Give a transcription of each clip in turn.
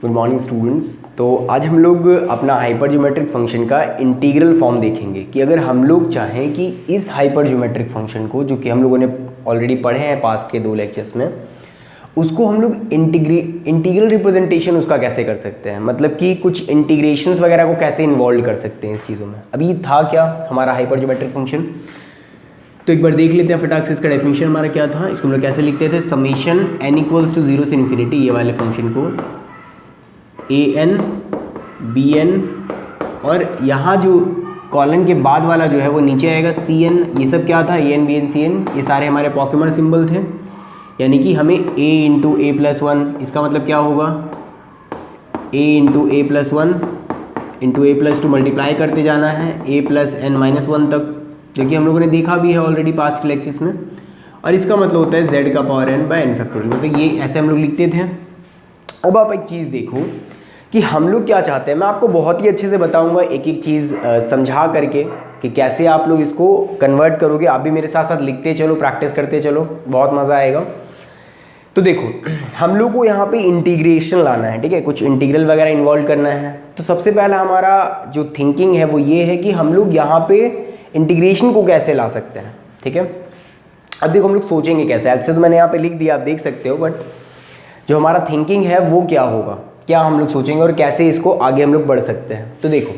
Good morning students. तो आज हम लोग अपना हाइपर ज्योमेट्रिक फंक्शन का इंटीग्रल फॉर्म देखेंगे कि अगर हम लोग चाहें कि इस हाइपर ज्योमेट्रिक फंक्शन को, जो कि हम लोगों ने ऑलरेडी पढ़े हैं पास्ट के 2 लेक्चर्स में, उसको हम लोग इंटीग्रल रिप्रेजेंटेशन उसका कैसे कर सकते हैं, मतलब कि कुछ इंटीग्रेशंस वगैरह को कैसे इन्वॉल्व कर सकते हैं इस चीज़ों में। अभी था क्या हमारा हाइपर ज्योमेट्रिक फंक्शन, तो एक बार देख लेते हैं फटाक से। इसका डेफिनेशन हमारा क्या था, इसको हम लोग कैसे लिखते थे, समेशन n इक्वल्स टू 0 से इन्फिनिटी, ये वाले फंक्शन को an bn, और यहाँ जो कॉलन के बाद वाला जो है वो नीचे आएगा cn। ये सब क्या था, an bn cn, ये सारे हमारे पॉक्यूमर सिंबल थे। यानी कि हमें a इंटू ए प्लस 1, इसका मतलब क्या होगा, a into A plus 1 into A plus 2 multiply करते जाना है a प्लस n माइनस 1 तक, जो कि हम लोगों ने देखा भी है ऑलरेडी पास्ट लेक्चर्स में। और इसका मतलब होता है z का power n by n factorial, मतलब ये ऐसे हम लोग लिखते थे। अब आप एक चीज़ देखो कि हम लोग क्या चाहते हैं, मैं आपको बहुत ही अच्छे से बताऊंगा एक एक चीज़ समझा करके कि कैसे आप लोग इसको कन्वर्ट करोगे। आप भी मेरे साथ साथ लिखते चलो, प्रैक्टिस करते चलो, बहुत मज़ा आएगा। तो देखो हम लोग को यहाँ पे इंटीग्रेशन लाना है, ठीक है, कुछ इंटीग्रल वगैरह इन्वॉल्व करना है। तो सबसे पहला हमारा जो थिंकिंग है वो ये है कि हम लोग यहाँ पे इंटीग्रेशन को कैसे ला सकते हैं, ठीक है। अब देखो हम लोग सोचेंगे कैसे, ऐसे तो मैंने यहाँ पे लिख दिया, आप देख सकते हो, बट जो हमारा थिंकिंग है वो क्या होगा, क्या हम लोग सोचेंगे और कैसे इसको आगे हम लोग बढ़ सकते हैं। तो देखो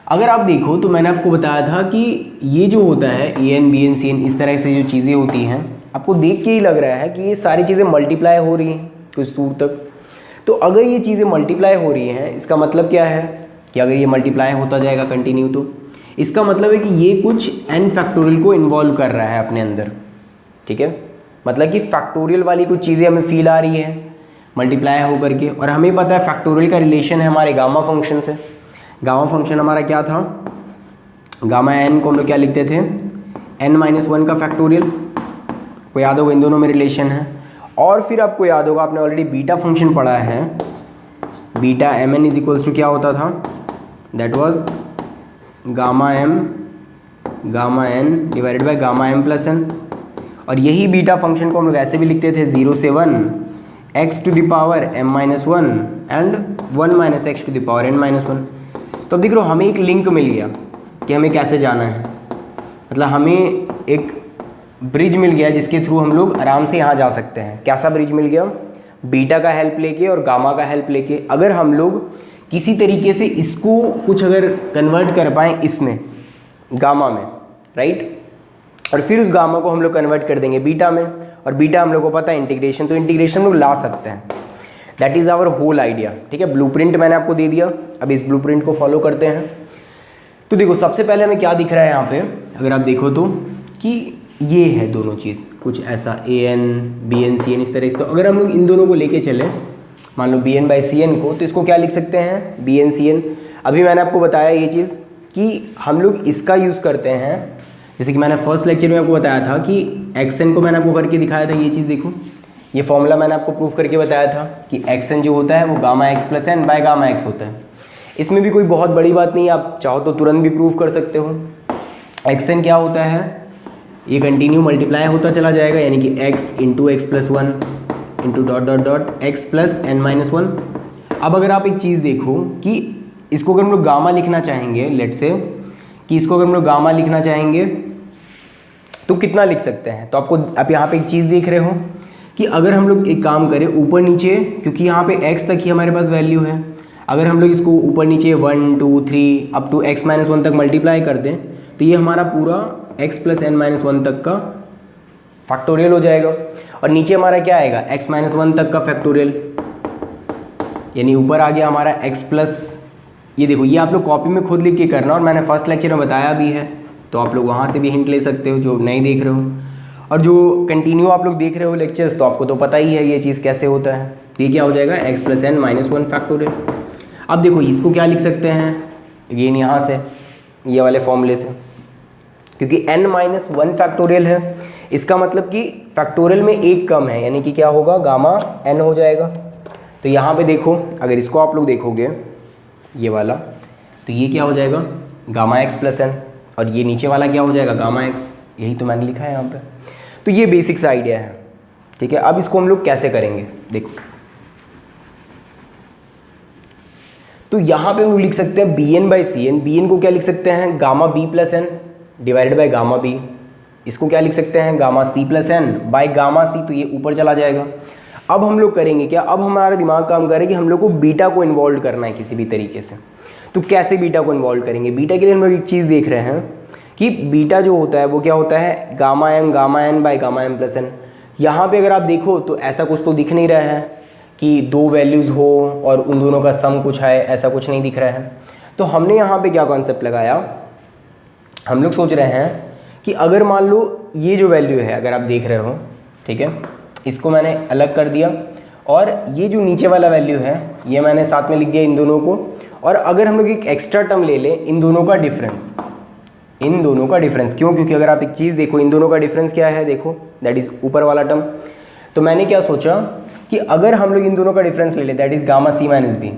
अगर आप देखो तो मैंने आपको बताया था कि ये जो होता है an bn cn, इस तरह से जो चीज़ें होती हैं, आपको देख के ही लग रहा है कि ये सारी चीज़ें मल्टीप्लाई हो रही हैं कुछ दूर तक। तो अगर ये चीज़ें मल्टीप्लाई हो रही हैं, इसका मतलब क्या है कि अगर ये मल्टीप्लाई होता जाएगा कंटिन्यू, तो इसका मतलब है कि ये कुछ n फैक्टोरियल को इन्वॉल्व कर रहा है अपने अंदर, ठीक है। मतलब कि फैक्टोरियल वाली कुछ चीज़ें हमें फील आ रही है मल्टीप्लाई हो करके, और हमें पता है फैक्टोरियल का रिलेशन है हमारे गामा फंक्शन से। गामा फंक्शन हमारा क्या था, गामा n को हम लोग क्या लिखते थे, n माइनस 1 का फैक्टोरियल, को याद होगा इन दोनों में रिलेशन है। और फिर आपको याद होगा, आपने ऑलरेडी बीटा फंक्शन पढ़ा है, beta mn is equals to क्या होता था, that was gamma n divided by gamma m plus n। और यही बीटा फंक्शन को हम लोग ऐसे भी लिखते थे 0 से 1 x to the power m minus 1 and 1 minus x to the power n minus 1। तो अब देख लो हमें एक लिंक मिल गया कि हमें कैसे जाना है, मतलब हमें एक ब्रिज मिल गया जिसके थ्रू हम लोग आराम से यहाँ जा सकते हैं। कैसा ब्रिज मिल गया, बीटा का हेल्प लेके और गामा का हेल्प लेके। अगर हम लोग किसी तरीके से इसको कुछ अगर कन्वर्ट कर पाएँ इसमें गामा में, राइट, और फिर उस गामा को हम लोग कन्वर्ट कर देंगे बीटा में, और बीटा हम लोग को पता है इंटीग्रेशन, तो इंटीग्रेशन हम लोग ला सकते हैं। That is our whole idea, ठीक है। ब्लूप्रिंट मैंने आपको दे दिया, अब इस ब्लूप्रिंट को फॉलो करते हैं। तो देखो सबसे पहले हमें क्या दिख रहा है यहाँ पे, अगर आप देखो तो कि ये है दोनों चीज़ कुछ ऐसा an bn cn इस तरह से। तो अगर हम लोग इन दोनों को लेके चले, मान लो bn बाई cn को, तो इसको क्या लिख सकते हैं, bn cn। अभी मैंने आपको बताया ये चीज़ कि हम लोग इसका यूज़ करते हैं, जैसे कि मैंने फर्स्ट लेक्चर में आपको बताया था कि xn को मैंने आपको करके दिखाया था। ये चीज़ देखो, ये फॉर्मूला मैंने आपको प्रूफ करके बताया था कि xn जो होता है वो gamma x plus n by gamma x होता है। इसमें भी कोई बहुत बड़ी बात नहीं है, आप चाहो तो तुरंत भी प्रूफ कर सकते हो। xn क्या होता है, ये कंटिन्यू मल्टीप्लाई होता चला जाएगा, यानी कि x into x plus 1 into dot dot dot x plus n minus 1। अब अगर आप एक चीज़ देखो कि इसको अगर हम लोग गामा लिखना चाहेंगे, लेट से कि इसको अगर हम लोग गामा लिखना चाहेंगे तो कितना लिख सकते हैं। तो आपको आप यहाँ पे एक चीज़ देख रहे हो कि अगर हम लोग एक काम करें ऊपर नीचे, क्योंकि यहाँ पे x तक ही हमारे पास वैल्यू है, अगर हम लोग इसको ऊपर नीचे 1 2 3 अप टू x माइनस 1 तक मल्टीप्लाई कर दें, तो ये हमारा पूरा x प्लस n माइनस 1 तक का फैक्टोरियल हो जाएगा। और नीचे हमारा क्या आएगा, x माइनस 1 तक का फैक्टोरियल, यानी ऊपर आ गया हमारा x प्लस, ये देखो ये आप लोग कॉपी में खुद लिख के करना, और मैंने फर्स्ट लेक्चर में बताया भी है, तो आप लोग वहाँ से भी हिंट ले सकते हो जो नहीं देख रहे हो। और जो कंटिन्यू आप लोग देख रहे हो लेक्चर्स, तो आपको तो पता ही है ये चीज़ कैसे होता है। तो ये क्या हो जाएगा, x plus n minus 1 factorial. अब देखो इसको क्या लिख सकते हैं, अगेन यहाँ से ये वाले फॉर्मूले से, क्योंकि n माइनस 1 फैक्टोरियल है, इसका मतलब कि फैक्टोरियल में एक कम है, यानी कि क्या होगा, गामा n हो जाएगा। तो यहाँ पे देखो अगर इसको आप लोग देखोगे ये वाला, तो ये क्या हो जाएगा, गामा x प्लस n, और ये नीचे वाला क्या हो जाएगा, गामा x। यही तो मैंने लिखा है यहाँ पे। तो ये बेसिक सा आइडिया है, ठीक है। अब इसको हम लोग कैसे करेंगे, देखो तो यहाँ पे हम लोग लिख सकते हैं B N by C N. B N को क्या लिख सकते हैं, gamma B plus N divided by gamma B. इसको क्या लिख सकते हैं, gamma C plus N by gamma C, तो ये ऊपर चला जाएगा। अब हम लोग करेंगे क्या, अब हमारा दिमाग काम करे कि हम लोग को बीटा को इन्वॉल्व करना है किसी भी तरीके से। तो कैसे बीटा को इन्वॉल्व करेंगे, बीटा के लिए हम लोग एक चीज़ देख रहे हैं कि बीटा जो होता है वो क्या होता है, gamma N by gamma M plus N. यहाँ पे अगर आप देखो तो ऐसा कुछ तो दिख नहीं रहा है कि दो वैल्यूज़ हो और उन दोनों का सम कुछ है, ऐसा कुछ नहीं दिख रहा है। तो हमने यहाँ पे क्या कॉन्सेप्ट लगाया, हम लोग सोच रहे हैं कि अगर मान लो ये जो वैल्यू है अगर आप देख रहे हो, ठीक है, इसको मैंने अलग कर दिया और ये जो नीचे वाला वैल्यू है ये मैंने साथ में लिख दिया इन दोनों को। और अगर हम लोग एक एक्स्ट्रा टर्म ले लें इन दोनों का डिफरेंस, इन दोनों का डिफरेंस, क्यों, क्योंकि अगर आप एक चीज़ देखो इन दोनों का डिफरेंस क्या है, देखो दैट इज़ ऊपर वाला टर्म। तो मैंने क्या सोचा कि अगर हम लोग इन दोनों का डिफरेंस ले लें that is gamma C minus B,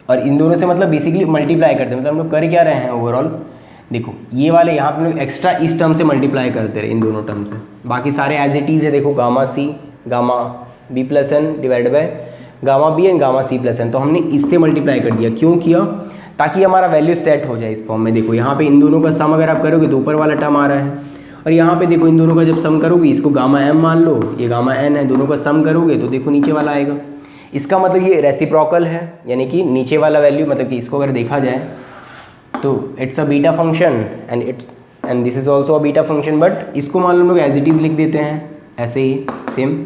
और इन दोनों से मतलब बेसिकली मल्टीप्लाई करते हैं, मतलब हम लोग कर क्या रहे हैं ओवरऑल, देखो ये वाले यहाँ पे लोग एक्स्ट्रा इस टर्म से मल्टीप्लाई करते रहे इन दोनों टर्म से, बाकी सारे एज इट इज़ है। देखो gamma C gamma B plus N divide by gamma B and gamma C plus N, तो हमने इससे मल्टीप्लाई कर दिया। क्यों किया, ताकि हमारा वैल्यू सेट हो जाए इस फॉर्म में। देखो यहाँ पे इन दोनों का सम अगर आप करोगे तो ऊपर वाला टर्म आ रहा है, और यहाँ पे देखो इन दोनों का जब सम करोगे, इसको गामा एम मान लो, ये गामा एन है, दोनों का सम करोगे तो देखो नीचे वाला आएगा। इसका मतलब ये रेसिप्रोकल है, यानी कि नीचे वाला वैल्यू, मतलब कि इसको अगर देखा जाए तो it's a beta function and this is also a beta function, but इसको मान लो हम लोग एज इट इज़ लिख देते हैं ऐसे ही सेम,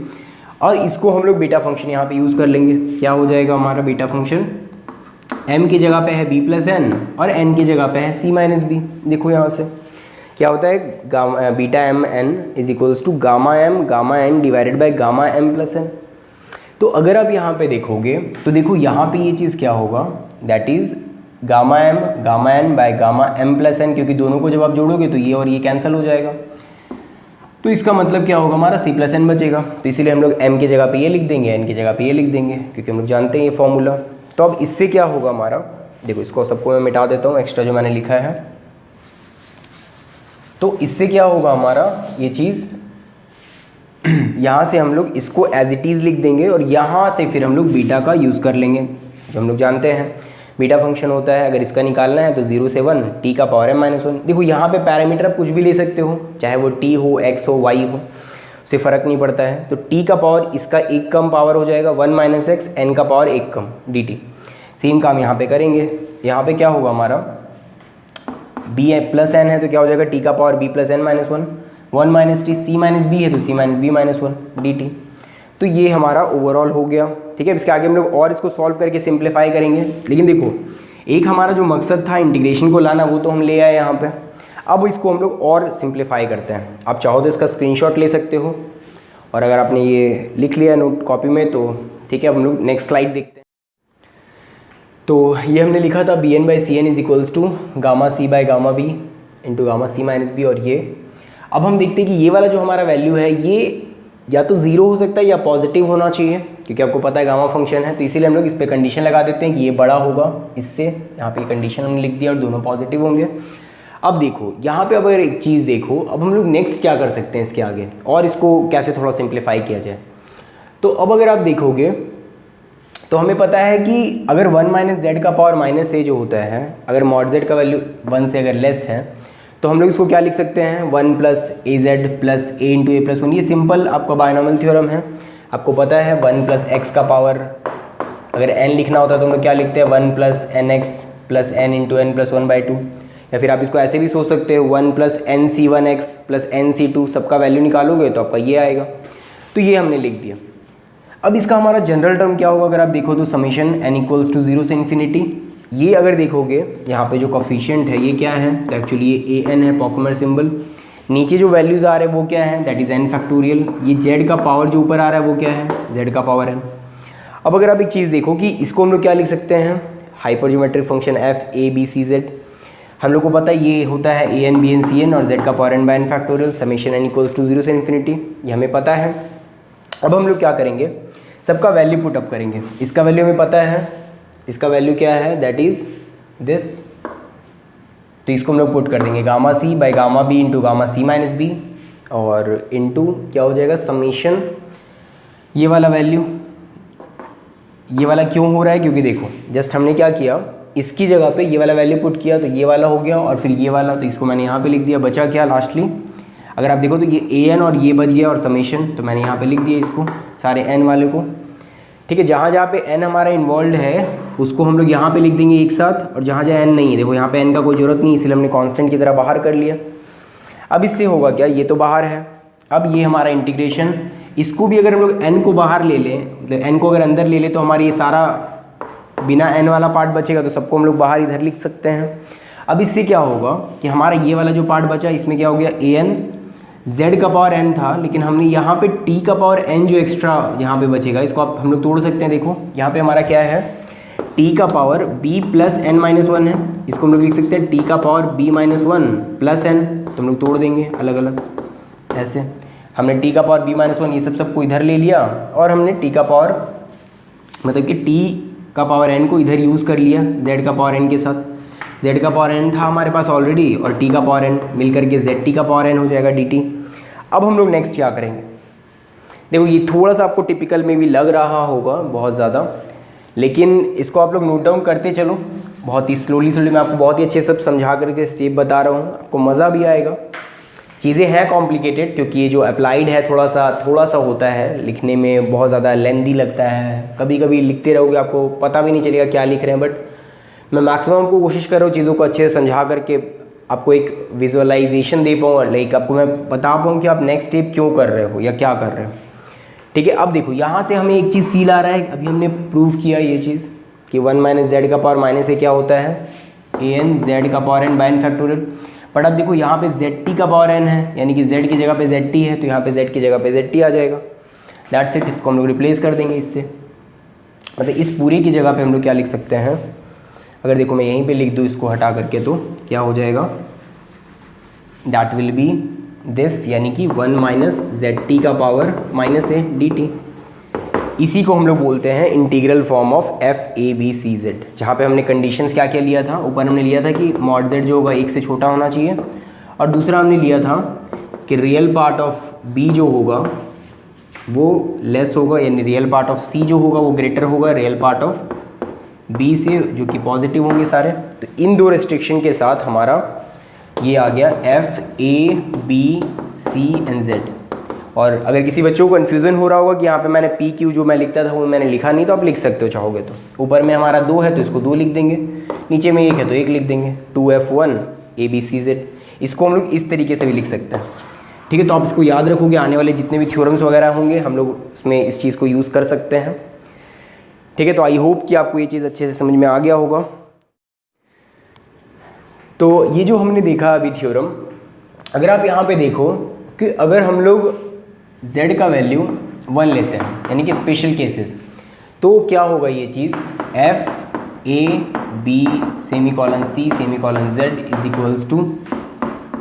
और इसको हम लोग बीटा फंक्शन यहाँ पे यूज़ कर लेंगे। क्या हो जाएगा हमारा बीटा फंक्शन, m की जगह पे है b प्लस एन और n की जगह पे है c माइनस बी। देखो यहाँ से क्या होता है, gamma beta M N is equals to gamma N divided by gamma M plus N. तो अगर आप यहाँ पे देखोगे तो देखो यहाँ पे ये चीज़ क्या होगा, that is gamma N by gamma M plus N, क्योंकि दोनों को जब आप जोड़ोगे तो ये और ये कैंसिल हो जाएगा। तो इसका मतलब क्या होगा, हमारा c प्लस एन बचेगा। तो इसीलिए हम लोग m की जगह पे ये लिख देंगे, n की जगह पे ये लिख देंगे, क्योंकि हम लोग जानते हैं ये फॉर्मूला। तो अब इससे क्या होगा हमारा, देखो इसको सबको मैं मिटा देता हूँ एक्स्ट्रा जो मैंने लिखा है। तो इससे क्या होगा हमारा, ये चीज़ यहाँ से हम लोग इसको एज इट इज़ लिख देंगे और यहाँ से फिर हम लोग बीटा का यूज़ कर लेंगे, जो हम लोग जानते हैं बीटा फंक्शन होता है। अगर इसका निकालना है तो 0 से 1 t का पावर m-1। देखो यहाँ पे पैरामीटर आप कुछ भी ले सकते हो, चाहे वो t हो, x हो, y हो, उससे फ़र्क नहीं पड़ता है। तो t का पावर इसका एक कम पावर हो जाएगा 1 माइनस एक्स, n का पावर एक कम dt। सेम काम यहाँ पे करेंगे, यहाँ पे क्या होगा हमारा b प्लस n है तो क्या हो जाएगा t का power b plus n minus 1 minus T, c minus b है तो c minus b minus 1 dt। तो ये हमारा ओवरऑल हो गया, ठीक है। इसके आगे हम लोग और इसको सॉल्व करके सिंप्लीफाई करेंगे, लेकिन देखो एक हमारा जो मकसद था इंटीग्रेशन को लाना वो तो हम ले आए यहाँ पे। अब इसको हम लोग और सिंप्लीफाई करते हैं। आप चाहो तो इसका स्क्रीनशॉट ले सकते हो, और अगर आपने ये लिख लिया नोट कॉपी में तो ठीक है। अब हम लोग नेक्स्ट स्लाइड देखते हैं। तो ये हमने लिखा था B N by C N is equals to gamma C by gamma B into gamma C minus B. और ये अब हम देखते हैं कि ये वाला जो हमारा वैल्यू है ये या तो 0 हो सकता है या पॉजिटिव होना चाहिए, क्योंकि आपको पता है गामा फंक्शन है। तो इसीलिए हम लोग इस पर कंडीशन लगा देते हैं कि ये बड़ा होगा इससे, यहाँ पे कंडीशन हमने लिख दिया और दोनों पॉजिटिव होंगे। अब देखो यहाँ पे अगर एक चीज़ देखो, अब हम लोग नेक्स्ट क्या कर सकते हैं इसके आगे, और इसको कैसे थोड़ा सिंप्लीफाई किया जाए। तो अब अगर आप देखोगे तो हमें पता है कि अगर 1 माइनस जेड का पावर माइनस ए जो होता है, अगर मॉड जेड का वैल्यू 1 से अगर लेस है तो हम लोग इसको क्या लिख सकते हैं, 1 प्लस ए जेड प्लस ए इंटू ए प्लस 1। ये सिंपल आपका बायनॉमियल थ्योरम है, आपको पता है 1 प्लस एक्स का पावर, अगर n लिखना होता है तो हम लोग क्या लिखते हैं 1 plus N X plus N into N plus 1/2। या फिर आप इसको ऐसे भी सोच सकते हो 1 plus N C 1 X plus N C 2, सबका वैल्यू निकालोगे तो आपका ये आएगा। तो ये हमने लिख दिया। अब इसका हमारा जनरल टर्म क्या होगा, अगर आप देखो तो समीशन n इक्वल्स टू 0 से इन्फिनिटी। ये अगर देखोगे यहाँ पे जो कॉफिशिएंट है ये क्या है, तो एक्चुअली ये an है, पॉपुलर सिंबल। नीचे जो वैल्यूज़ आ रहे हैं वो क्या है, दैट इज़ n फैक्टोरियल। ये z का पावर जो ऊपर आ रहा है वो क्या है, z का पावर n। अब अगर आप एक चीज़ देखो कि इसको हम लोग क्या लिख सकते हैं, हाइपरज्योमेट्रिक function f a b c z। हम लोग को पता है ये होता है a n b n c n और z का power n by n factorial, summation n equals to 0 से इन्फिनिटी, ये हमें पता है। अब हम लोग क्या करेंगे, सबका वैल्यू पुट अप करेंगे। इसका वैल्यू हमें पता है, इसका वैल्यू क्या है, दैट इज़ दिस। तो इसको हम लोग पुट कर देंगे gamma C by gamma B into gamma C minus B, और इंटू क्या हो जाएगा समीशन ये वाला वैल्यू, ये वाला क्यों हो रहा है, क्योंकि देखो जस्ट हमने क्या किया, इसकी जगह पे ये वाला वैल्यू पुट किया तो ये वाला हो गया, और फिर ये वाला, तो इसको मैंने यहाँ पे लिख दिया। बचा क्या लास्टली, अगर आप देखो तो ये an और ये बच गया और समेशन, तो मैंने यहाँ पे लिख दिया इसको सारे n वाले को। ठीक है, जहाँ जहाँ पे n हमारा इन्वॉल्व है उसको हम लोग यहाँ पे लिख देंगे एक साथ, और जहाँ जहाँ n नहीं है, देखो यहाँ पे n का कोई ज़रूरत नहीं, इसलिए हमने कांस्टेंट की तरह बाहर कर लिया। अब इससे होगा क्या, ये तो बाहर है, अब ये हमारा इंटीग्रेशन, इसको भी अगर हम लोग n को बाहर ले लें, मतलब n को अगर अंदर ले लें तो हमारी ये सारा बिना n वाला पार्ट बचेगा, तो सबको हम लोग बाहर इधर लिख सकते हैं। अब इससे क्या होगा कि हमारा ये वाला जो पार्ट बचा, इसमें क्या हो गया, an z का पावर n था, लेकिन हमने यहाँ पे t का पावर n जो एक्स्ट्रा यहाँ पे बचेगा, इसको आप हम लोग तोड़ सकते हैं। देखो यहाँ पे हमारा क्या है, t का power b plus n minus one है, इसको हम लोग लिख सकते हैं t का power b minus one plus n, तो हम लोग तोड़ देंगे अलग अलग ऐसे। हमने t का पावर b माइनस वन ये सबको इधर ले लिया, और हमने t का पावर मतलब कि t का पावर n को इधर यूज़ कर लिया z का पावर n के साथ। z का पावर n था हमारे पास ऑलरेडी, और t का पावर n मिल करके zt का पावर n हो जाएगा dt। अब हम लोग नेक्स्ट क्या करेंगे, देखो ये थोड़ा सा आपको टिपिकल में भी लग रहा होगा बहुत ज़्यादा, लेकिन इसको आप लोग नोट डाउन करते चलो, बहुत ही स्लोली मैं आपको बहुत ही अच्छे सब समझा करके स्टेप बता रहा हूँ, आपको मज़ा भी आएगा। चीज़ें हैं कॉम्प्लिकेटेड, क्योंकि ये जो अप्लाइड है थोड़ा सा होता है लिखने में, बहुत ज़्यादा लेंदी लगता है, कभी कभी लिखते रहोगे आपको पता भी नहीं चलेगा क्या लिख रहे हैं। बट मैं मैक्सिमम आपको कोशिश कर रहा हूँ चीज़ों को अच्छे से समझा करके आपको एक विजुअलाइजेशन दे पाऊँ, लाइक आपको मैं बता पाऊँ कि आप नेक्स्ट स्टेप क्यों कर रहे हो या क्या कर रहे हो। ठीक है, अब देखो यहाँ से हमें एक चीज़ फील आ रहा है, अभी हमने प्रूव किया ये चीज़ कि 1 माइनस जेड का पावर माइनस ए क्या होता है, an z का power n by n factorial. But अब देखो यहाँ पे zt का पावर n है, यानी कि z की जगह पे zt है, तो यहाँ पे z की जगह पे zt आ जाएगा। दैट्स इट, इसको हम लोग रिप्लेस कर देंगे इससे, मतलब इस पूरे की जगह पे हम लोग क्या लिख सकते हैं, अगर देखो मैं यहीं पे लिख दूँ इसको हटा करके, तो क्या हो जाएगा, दैट विल बी दिस, यानी कि 1 माइनस zt का पावर माइनस ए dt। इसी को हम लोग बोलते हैं इंटीग्रल फॉर्म ऑफ f(a)b(c)z, जहाँ पे हमने कंडीशंस क्या क्या लिया था, ऊपर हमने लिया था कि मॉड z जो होगा 1 से छोटा होना चाहिए, और दूसरा हमने लिया था कि रियल पार्ट ऑफ b जो होगा वो लेस होगा, यानी रियल पार्ट ऑफ c जो होगा वो ग्रेटर होगा रियल पार्ट ऑफ b से, जो कि पॉजिटिव होंगे सारे। तो इन दो रेस्ट्रिक्शन के साथ हमारा ये आ गया f(a)b(c)and z। और अगर किसी बच्चों को कन्फ्यूज़न हो रहा होगा कि यहाँ पे मैंने पी क्यू जो मैं लिखता था वो मैंने लिखा नहीं, तो आप लिख सकते हो चाहोगे तो। ऊपर में हमारा 2 है तो इसको 2 लिख देंगे, नीचे में 1 है तो 1 लिख देंगे, 2f1 abcz। इसको हम लोग इस तरीके से भी लिख सकते हैं। ठीक है, तो आप इसको याद रखोगे, आने वाले जितने भी थ्योरम्स वगैरह होंगे हम लोग उसमें इस चीज़ को यूज़ कर सकते हैं। ठीक है, तो आई होप कि आपको ये चीज़ अच्छे से समझ में आ गया होगा। तो ये जो हमने देखा अभी थ्योरम, अगर आप यहाँ पे देखो कि अगर हम लोग z का वैल्यू 1 लेते हैं, यानी कि स्पेशल केसेस, तो क्या होगा ये चीज़, f(a)b semicolon c semicolon z is equals to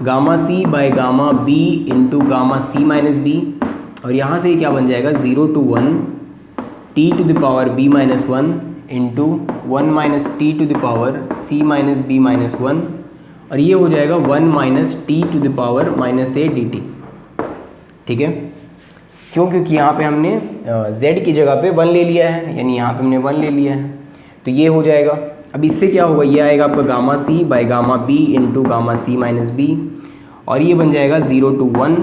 gamma c by gamma b into gamma c minus b, और यहाँ से क्या बन जाएगा 0 to 1 t to the power b minus 1 into 1 minus t to the power c minus b minus 1, और ये हो जाएगा 1 minus t to the power minus a dt। ठीक है, क्यों, क्योंकि यहाँ पे हमने z की जगह पे 1 ले लिया है, यानी यहाँ पे हमने 1 ले लिया है, तो ये हो जाएगा। अब इससे क्या होगा, ये आएगा आपका gamma c by gamma b into gamma c minus b, और ये बन जाएगा 0 to 1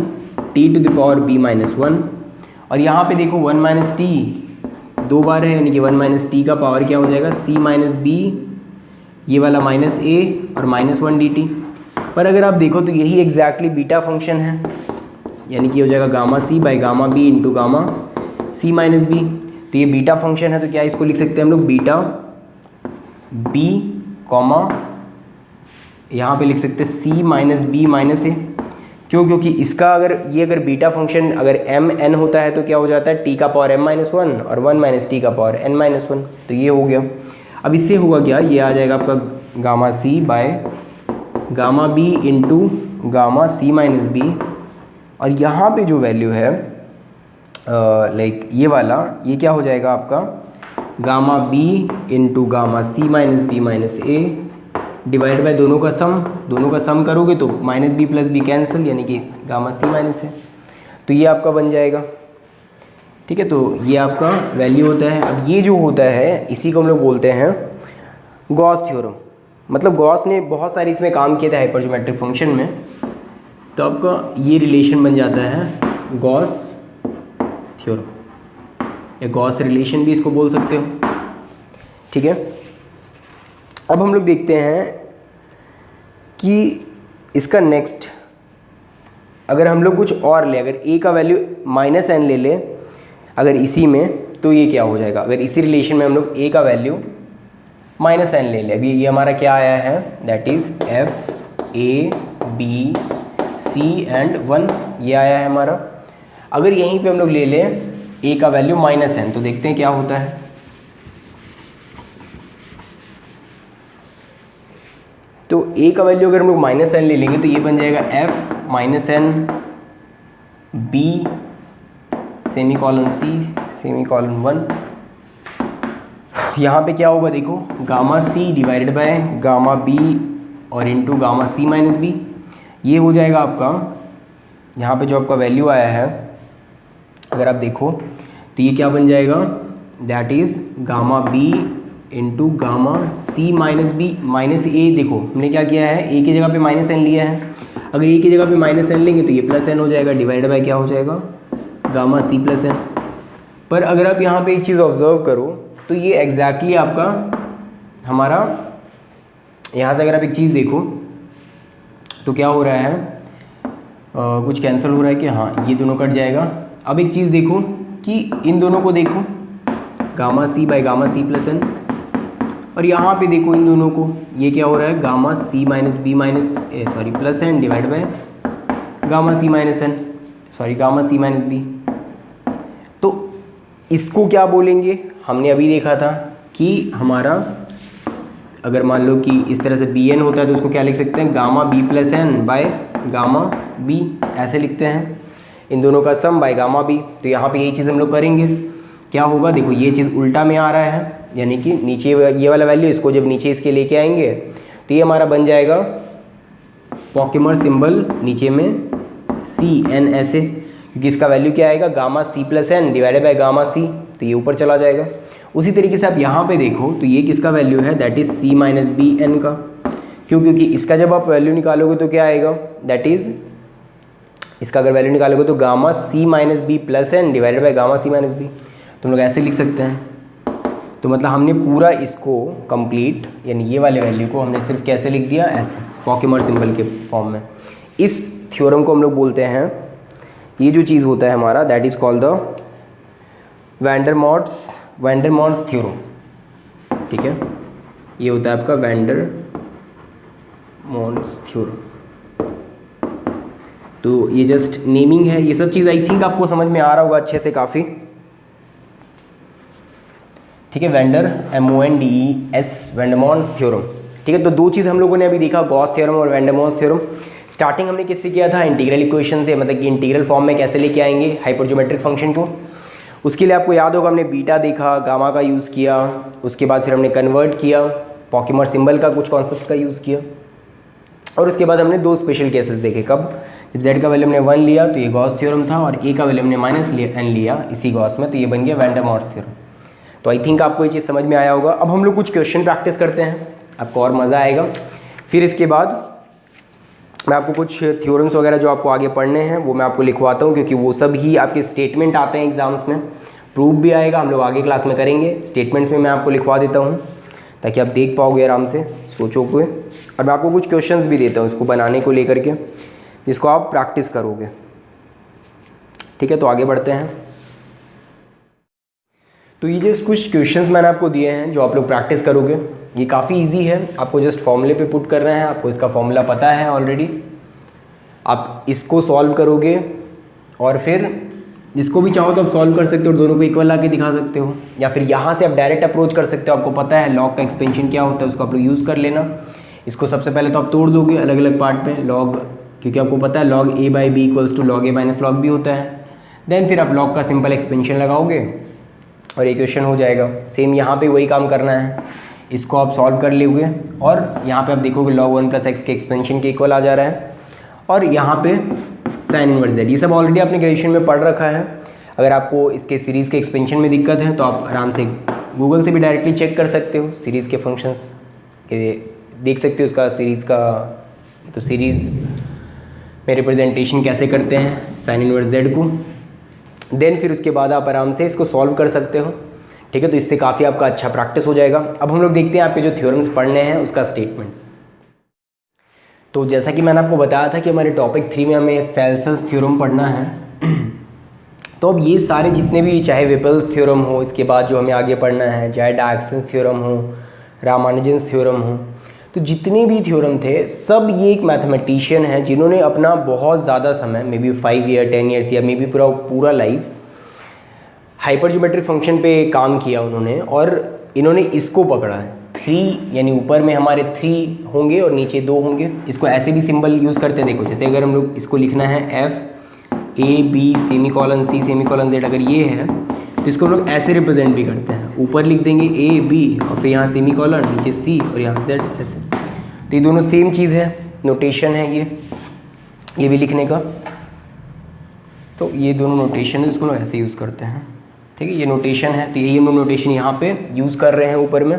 t to the power b minus 1, और यहाँ पे देखो 1 माइनस t 2 बार है, यानी कि 1 माइनस t का पावर क्या हो जाएगा, c माइनस b, ये वाला माइनस a और माइनस 1 dt। पर अगर आप देखो तो यही एग्जैक्टली बीटा फंक्शन है, यानी कि हो जाएगा gamma c by gamma b into gamma c minus b। तो ये बीटा फंक्शन है, तो क्या इसको लिख सकते हैं हम लोग, बीटा b कॉमा यहाँ पे लिख सकते हैं c minus b minus a। क्यों, क्योंकि इसका अगर बीटा फंक्शन अगर m n होता है तो क्या हो जाता है, t का पावर m माइनस 1 और 1 माइनस t का पावर n माइनस 1, तो ये हो गया। अब इससे होगा क्या, ये आ जाएगा आपका gamma c by gamma b into gamma c minus b, और यहाँ पे जो वैल्यू है लाइक ये वाला, ये क्या हो जाएगा आपका gamma b into gamma c minus b minus a divide by दोनों का सम करोगे तो minus b plus b cancel, यानी कि गामा c माइनस a, तो ये आपका बन जाएगा। ठीक है, तो ये आपका वैल्यू होता है। अब ये जो होता है इसी को हम लोग बोलते हैं गॉस थ्योरम। मतलब गॉस ने बहुत सारे इसमें काम किए थे हाइपरज्योमेट्रिक फंक्शन में, तो आपका ये रिलेशन बन जाता है गॉस थ्योरम, या गॉस रिलेशन भी इसको बोल सकते हो। ठीक है, अब हम लोग देखते हैं कि इसका नेक्स्ट, अगर हम लोग कुछ और ले, अगर a का वैल्यू -n ले ले अगर इसी में, तो ये क्या हो जाएगा। अगर इसी रिलेशन में हम लोग a का वैल्यू -n ले ले, अभी ये हमारा क्या आया है, that is f a b c and 1, ये आया है हमारा। अगर यहीं पे हम लोग ले लें a का वैल्यू -n, तो देखते हैं क्या होता है। तो a का वैल्यू अगर हम लोग -n ले लेंगे तो ये बन जाएगा f -n b semicolon c semicolon 1। यहाँ पे क्या होगा देखो, gamma c divided by gamma b और into gamma c minus b, ये हो जाएगा आपका। यहाँ पे जो आपका वैल्यू आया है अगर आप देखो तो ये क्या बन जाएगा, that is gamma b into gamma c minus b minus a। देखो हमने क्या किया है, a की जगह पे -n लिया है, अगर a की जगह पे -n लेंगे तो ये +n हो जाएगा, डिवाइड बाय क्या हो जाएगा, गामा c + n। पर अगर आप यहाँ पे एक चीज़ ऑब्जर्व करो तो ये एग्जैक्टली आपका हमारा, यहाँ से अगर आप एक चीज़ देखो तो क्या हो रहा है, कुछ कैंसिल हो रहा है कि हाँ ये दोनों कट जाएगा। अब एक चीज़ देखो कि इन दोनों को देखो, gamma c by gamma c + n, और यहाँ पे देखो इन दोनों को, ये क्या हो रहा है, gamma c minus b plus n divide by gamma c minus n gamma c minus b। तो इसको क्या बोलेंगे, हमने अभी देखा था कि हमारा अगर मान लो कि इस तरह से bn होता है तो उसको क्या लिख सकते हैं, gamma b + n bye gamma b, ऐसे लिखते हैं, इन दोनों का सम बाय गामा b। तो यहाँ पे यही चीज़ हम लोग करेंगे। क्या होगा देखो, ये चीज़ उल्टा में आ रहा है, यानी कि नीचे ये वाला वैल्यू, इसको जब नीचे इसके लेके आएंगे तो ये हमारा बन जाएगा पॉकेमर सिंबल नीचे में Cn ऐसे, क्योंकि इसका वैल्यू क्या आएगा, gamma c + n divided by gamma c, तो ये ऊपर चला जाएगा। उसी तरीके से आप यहाँ पे देखो तो ये किसका वैल्यू है, that is c minus B N का। क्यों, क्योंकि इसका जब आप वैल्यू निकालोगे तो क्या आएगा, दैट इज़ इसका अगर वैल्यू निकालोगे तो gamma c minus B + n divided by gamma c minus B, तो हम लोग ऐसे लिख सकते हैं। तो मतलब हमने पूरा इसको कंप्लीट, यानी ये वाले वैल्यू को हमने सिर्फ कैसे लिख दिया, ऐसे पॉकेमर सिंबल के फॉर्म में। इस थ्योरम को हम लोग बोलते हैं, ये जो चीज़ होता है हमारा, that is called the Vandermonde's theorem. ठीक है, ये होता है आपका वैंडरमॉन्स थ्योरम। तो ये जस्ट नेमिंग है, ये सब चीज़ आई थिंक आपको समझ में आ रहा होगा अच्छे से काफ़ी। ठीक है, वैंडरमॉन्स थ्योरम। ठीक है, तो दो चीज़ हम लोगों ने अभी देखा, गॉस थ्योरम और वैंडरमॉन्स थ्योरम। स्टार्टिंग हमने किससे किया था, इंटीग्रल इक्वेशन से, मतलब कि इंटीग्रल फॉर्म में कैसे लेके आएंगे हाइपरज्योमेट्रिक फंक्शन को। उसके लिए आपको याद होगा हमने बीटा देखा, गामा का यूज़ किया, उसके बाद फिर हमने कन्वर्ट किया, पॉकेमर सिंबल का कुछ कॉन्सेप्ट का यूज़ किया, और उसके बाद हमने दो स्पेशल केसेस देखे। कब, जब z का वैल्यू हमने 1 लिया तो ये गॉस थ्योरम था, और a का वैल्यू हमने -n लिया इसी गॉस में, तो ये बन गया वैंडरमॉन्स थ्योरम। तो आई थिंक आपको ये चीज़ समझ में आया होगा। अब हम लोग कुछ क्वेश्चन प्रैक्टिस करते हैं, आपको और मज़ा आएगा। फिर इसके बाद मैं आपको कुछ थ्योरम्स वगैरह जो आपको आगे पढ़ने हैं वो मैं आपको लिखवाता हूँ, क्योंकि वो सब ही आपके स्टेटमेंट आते हैं एग्जाम्स में, प्रूफ भी आएगा, हम लोग आगे क्लास में करेंगे। स्टेटमेंट्स में मैं आपको लिखवा देता हूँ ताकि आप देख पाओगे आराम से, सोचोगे, और मैं आपको कुछ क्वेश्चंस भी देता हूँ इसको बनाने को लेकर के, जिसको आप प्रैक्टिस करोगे। ठीक है, तो आगे बढ़ते हैं। तो ये जस्ट कुछ क्वेश्चंस मैंने आपको दिए हैं जो आप लोग प्रैक्टिस करोगे। ये काफ़ी इजी है, आपको जस्ट फॉर्मूले पे पुट कर रहे हैं, आपको इसका फॉर्मूला पता है ऑलरेडी। आप इसको सॉल्व करोगे और फिर जिसको भी चाहो तो आप सॉल्व कर सकते हो, दोनों को इक्वल ला के दिखा सकते हो, या फिर यहाँ से आप डायरेक्ट अप्रोच कर सकते हो। आपको पता है लॉग का एक्सपेंशन क्या होता है, उसको आप लोग यूज़ कर लेना। इसको सबसे पहले तो आप तोड़ दोगे अलग अलग पार्ट में लॉग, क्योंकि आपको पता है log a by B equals to log a minus log b होता है। देन फिर आप log का सिंपल एक्सपेंशन लगाओगे और इक्वेशन हो जाएगा। सेम यहाँ पे वही काम करना है, इसको आप सॉल्व कर लोगे और यहाँ पे आप देखोगे log 1 + x के एक्सपेंशन के इक्वल आ जा रहा है, और यहाँ पे साइन इनवर्स z। ये सब ऑलरेडी आपने ग्रेजुएशन में पढ़ रखा है। अगर आपको इसके सीरीज़ के एक्सपेंशन में दिक्कत है तो आप आराम से गूगल से भी डायरेक्टली चेक कर सकते हो, सीरीज़ के फंक्शंस के देख सकते हो उसका सीरीज़ का, तो सीरीज़ में रिप्रेजेंटेशन कैसे करते हैं साइन इनवर्स जेड को। देन फिर उसके बाद आप आराम से इसको सॉल्व कर सकते हो, ठीक है। तो इससे काफ़ी आपका अच्छा प्रैक्टिस हो जाएगा। अब हम लोग देखते हैं आपके जो थ्योरम्स पढ़ने हैं उसका स्टेटमेंट्स। तो जैसा कि मैंने आपको बताया था कि हमारे टॉपिक 3 में हमें सेल्सियस थ्योरम पढ़ना है। तो अब ये सारे जितने भी, चाहे विपल्स थ्योरम हो, इसके बाद जो हमें आगे पढ़ना है, चाहे डायक्सन्स थ्योरम हो, रामानुजन्स थ्योरम हो, तो जितने भी थ्योरम थे सब ये एक मैथमेटिशियन है जिन्होंने अपना बहुत ज़्यादा समय, मे बी 5 ईयर 10 ईयर्स या मे बी पूरा लाइफ हाइपरज्योमेट्रिक फंक्शन पे काम किया उन्होंने, और इन्होंने इसको पकड़ा है 3, यानी ऊपर में हमारे 3 होंगे और नीचे 2 होंगे। इसको ऐसे भी सिंबल यूज़ करते हैं, देखो जैसे अगर हम लोग इसको लिखना है FAB semicolon C semicolon Z, अगर ये है तो इसको हम लोग ऐसे रिप्रेजेंट भी करते हैं, ऊपर लिख देंगे AB और फिर यहाँ सेमीकोलन, नीचे C और यहाँ Z ऐसे। तो ये दोनों सेम चीज़ है, नोटेशन है ये भी लिखने का। तो ये दोनों नोटेशन है, इसको लोग ऐसे यूज़ करते हैं, ठीक है। ये नोटेशन है, तो यही हम लोग नोटेशन यहाँ पे यूज़ कर रहे हैं ऊपर में।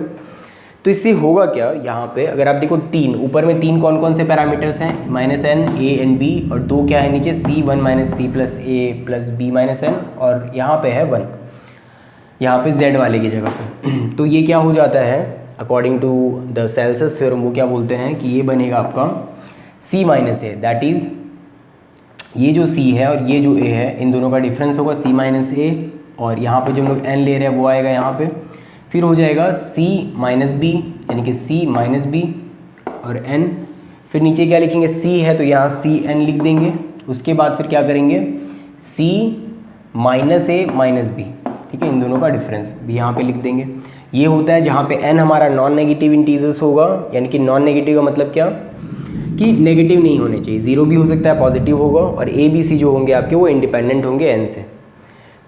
तो इससे होगा क्या, यहाँ पे अगर आप देखो 3, ऊपर में 3 कौन कौन से पैरामीटर्स हैं, -n a एंड b, और 2 क्या है नीचे C1 - C + a + b - n, और यहाँ पे है 1, यहाँ पे z वाले की जगह पे। तो ये क्या हो जाता है, according to the Celsius theorem, वो क्या बोलते हैं कि ये बनेगा आपका C - a, दैट इज़ ये जो C है और ये जो A है, इन दोनों का डिफरेंस होगा C - a, और यहाँ पे जो हम लोग n ले रहे हैं वो आएगा यहाँ पे, फिर हो जाएगा C - b, यानी कि C - b और n, फिर नीचे क्या लिखेंगे, C है तो यहाँ Cn लिख देंगे। उसके बाद फिर क्या करेंगे, C - a - b, ठीक है, इन दोनों का डिफरेंस भी यहाँ पे लिख देंगे। ये होता है जहाँ पे n हमारा नॉन नेगेटिव इंटीजर्स होगा, यानी कि नॉन नेगेटिव का मतलब क्या कि नेगेटिव नहीं होने चाहिए, 0 भी हो सकता है, पॉजिटिव होगा, और A B C जो होंगे आपके वो इंडिपेंडेंट होंगे n से।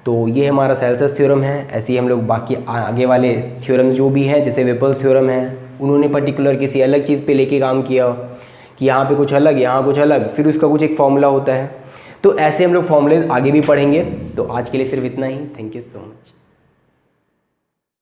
तो ये हमारा सेल्सियस थ्योरम है। ऐसे ही हम लोग बाकी आगे वाले थ्योरम्स जो भी हैं, जैसे विपल्स थ्योरम है, उन्होंने पर्टिकुलर किसी अलग चीज़ पे लेके काम किया कि यहाँ पे कुछ अलग, यहाँ कुछ अलग, फिर उसका कुछ एक फॉर्मूला होता है। तो ऐसे हम लोग फॉर्मूलेज आगे भी पढ़ेंगे। तो आज के लिए सिर्फ इतना ही। Thank you so much.